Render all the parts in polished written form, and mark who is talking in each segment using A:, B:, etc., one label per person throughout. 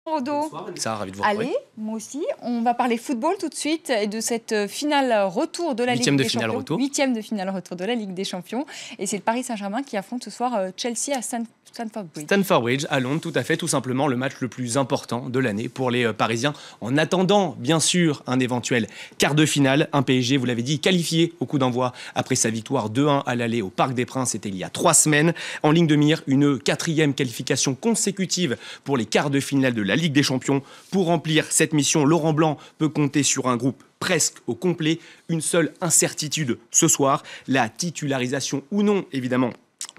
A: Rodo.
B: Bonsoir, Vanessa, ravi de vous retrouver.
A: Allez, moi aussi. On va parler football tout de suite et de cette finale retour de la Ligue des Champions. Huitième de finale retour de la Ligue des Champions. Et c'est le Paris Saint-Germain qui affronte ce soir Chelsea à Stamford Bridge.
B: Stamford Bridge, à Londres, tout à fait, tout simplement le match le plus important de l'année pour les Parisiens. En attendant, bien sûr, un éventuel quart de finale, un PSG, vous l'avez dit, qualifié au coup d'envoi après sa victoire 2-1 à l'aller au Parc des Princes, c'était il y a 3 semaines. En ligne de mire, une 4e qualification consécutive pour les quarts de finale de la Ligue des Champions. Pour remplir cette mission, Laurent Blanc peut compter sur un groupe presque au complet. Une seule incertitude ce soir, la titularisation ou non, évidemment,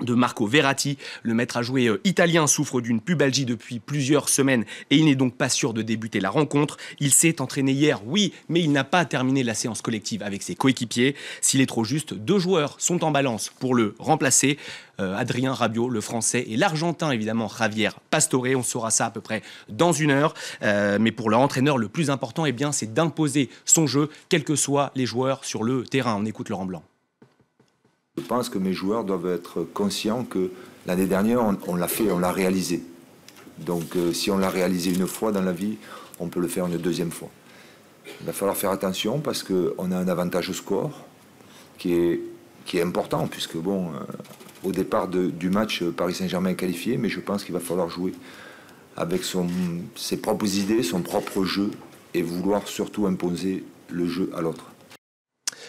B: de Marco Verratti. Le maître à jouer italien souffre d'une pubalgie depuis plusieurs semaines et il n'est donc pas sûr de débuter la rencontre. Il s'est entraîné hier, oui, mais il n'a pas terminé la séance collective avec ses coéquipiers. S'il est trop juste, 2 joueurs sont en balance pour le remplacer. Adrien Rabiot, le Français, et l'Argentin, évidemment, Javier Pastore. On saura ça à peu près dans 1 heure. Mais pour leur entraîneur, le plus important, eh bien, c'est d'imposer son jeu, quels que soient les joueurs sur le terrain. On écoute Laurent Blanc.
C: Je pense que mes joueurs doivent être conscients que l'année dernière, on l'a fait, on l'a réalisé. Donc si on l'a réalisé une fois dans la vie, on peut le faire une 2e fois. Il va falloir faire attention parce qu'on a un avantage au score qui est important, puisque bon, au départ du match, Paris Saint-Germain est qualifié, mais je pense qu'il va falloir jouer avec ses propres idées, son propre jeu, et vouloir surtout imposer le jeu à l'autre.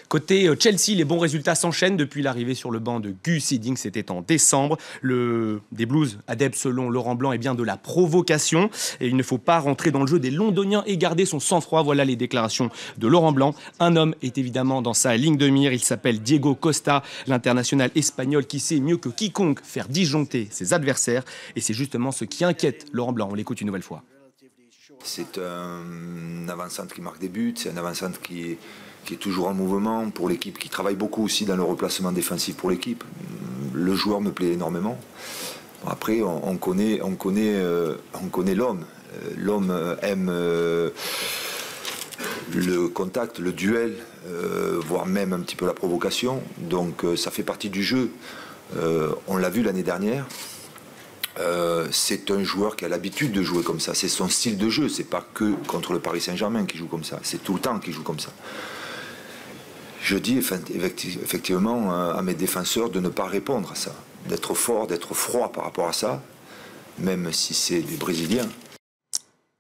B: Côté Chelsea, les bons résultats s'enchaînent depuis l'arrivée sur le banc de Gus Hiddink, c'était en décembre. Des Blues adeptes, selon Laurent Blanc, est bien de la provocation. Et il ne faut pas rentrer dans le jeu des Londoniens et garder son sang-froid. Voilà les déclarations de Laurent Blanc. Un homme est évidemment dans sa ligne de mire. Il s'appelle Diego Costa, l'international espagnol qui sait mieux que quiconque faire disjoncter ses adversaires. Et c'est justement ce qui inquiète Laurent Blanc. On l'écoute une nouvelle fois.
C: C'est un avant-centre qui marque des buts, c'est un avant-centre qui est toujours en mouvement pour l'équipe, qui travaille beaucoup aussi dans le replacement défensif pour l'équipe. Le joueur me plaît énormément. Après, on connaît l'homme. L'homme aime le contact, le duel, voire même un petit peu la provocation. Donc ça fait partie du jeu. On l'a vu l'année dernière. C'est un joueur qui a l'habitude de jouer comme ça. C'est son style de jeu. C'est pas que contre le Paris Saint-Germain qu'il joue comme ça. C'est tout le temps qu'il joue comme ça. Je dis effectivement à mes défenseurs de ne pas répondre à ça, d'être fort, d'être froid par rapport à ça, même si c'est des Brésiliens.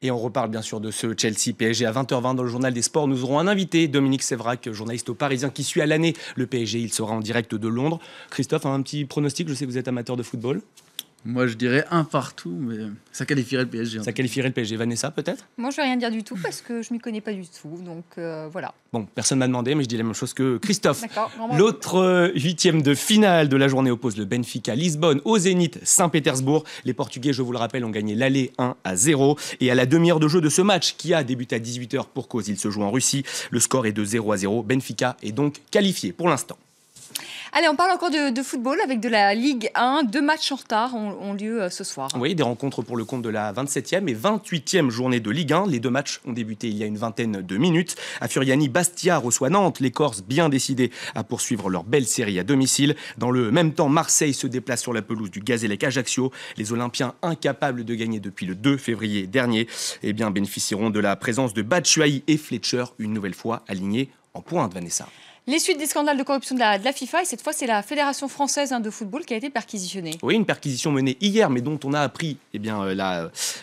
B: Et on reparle bien sûr de ce Chelsea-PSG à 20h20 dans le Journal des Sports. Nous aurons un invité, Dominique Sévrac, journaliste au Parisien, qui suit à l'année le PSG. Il sera en direct de Londres. Christophe, un petit pronostic, je sais que vous êtes amateur de football.
D: Moi, je dirais 1 partout, mais ça qualifierait le PSG.
B: Ça qualifierait le PSG. Vanessa, peut-être?
A: Moi, je ne vais rien dire du tout parce que je ne m'y connais pas du tout. Donc, voilà.
B: Bon, personne ne m'a demandé, mais je dis la même chose que Christophe.
A: D'accord.
B: L'autre 8e de finale de la journée oppose le Benfica Lisbonne au Zénith Saint-Pétersbourg. Les Portugais, je vous le rappelle, ont gagné l'aller 1-0. Et à la demi-heure de jeu de ce match, qui a débuté à 18h pour cause, il se joue en Russie. Le score est de 0-0. Benfica est donc qualifié pour l'instant.
A: Allez, on parle encore de football avec de la Ligue 1. 2 matchs en retard ont lieu ce soir.
B: Oui, des rencontres pour le compte de la 27e et 28e journée de Ligue 1. Les 2 matchs ont débuté il y a une vingtaine de minutes. À Furiani, Bastia reçoit Nantes. Les Corses bien décidés à poursuivre leur belle série à domicile. Dans le même temps, Marseille se déplace sur la pelouse du Gazélec Ajaccio. Les Olympiens, incapables de gagner depuis le 2 février dernier, bénéficieront de la présence de Batshuayi et Fletcher, une nouvelle fois alignés en pointe, Vanessa.
A: Les suites des scandales de corruption de la FIFA, et cette fois, c'est la Fédération française de football qui a été perquisitionnée.
B: Oui, une perquisition menée hier, mais dont on a appris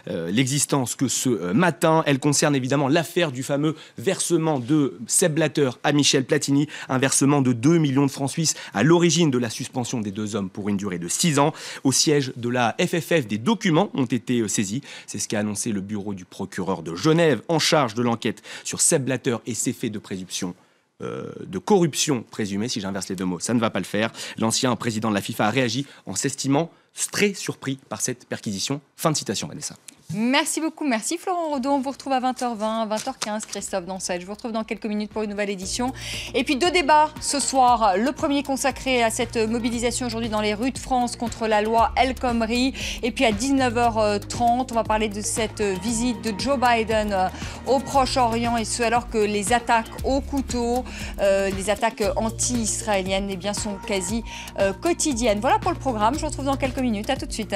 B: l'existence que ce matin. Elle concerne évidemment l'affaire du fameux versement de Sepp Blatter à Michel Platini, un versement de 2 millions de francs suisses à l'origine de la suspension des 2 hommes pour une durée de 6 ans. Au siège de la FFF, des documents ont été saisis. C'est ce qu'a annoncé le bureau du procureur de Genève en charge de l'enquête sur Sepp Blatter et ses faits de présomption. De corruption présumée, si j'inverse les 2 mots, ça ne va pas le faire. L'ancien président de la FIFA a réagi en s'estimant très surpris par cette perquisition. Fin de citation, Vanessa.
A: Merci beaucoup, merci Florent Rodo. On vous retrouve à 20h20, 20h15, Christophe Dansel. Je vous retrouve dans quelques minutes pour une nouvelle édition. Et puis 2 débats ce soir. Le premier consacré à cette mobilisation aujourd'hui dans les rues de France contre la loi El Khomri. Et puis à 19h30, on va parler de cette visite de Joe Biden au Proche-Orient. Et ce alors que les attaques au couteau, les attaques anti-israéliennes sont quasi quotidiennes. Voilà pour le programme. Je vous retrouve dans quelques minutes. À tout de suite.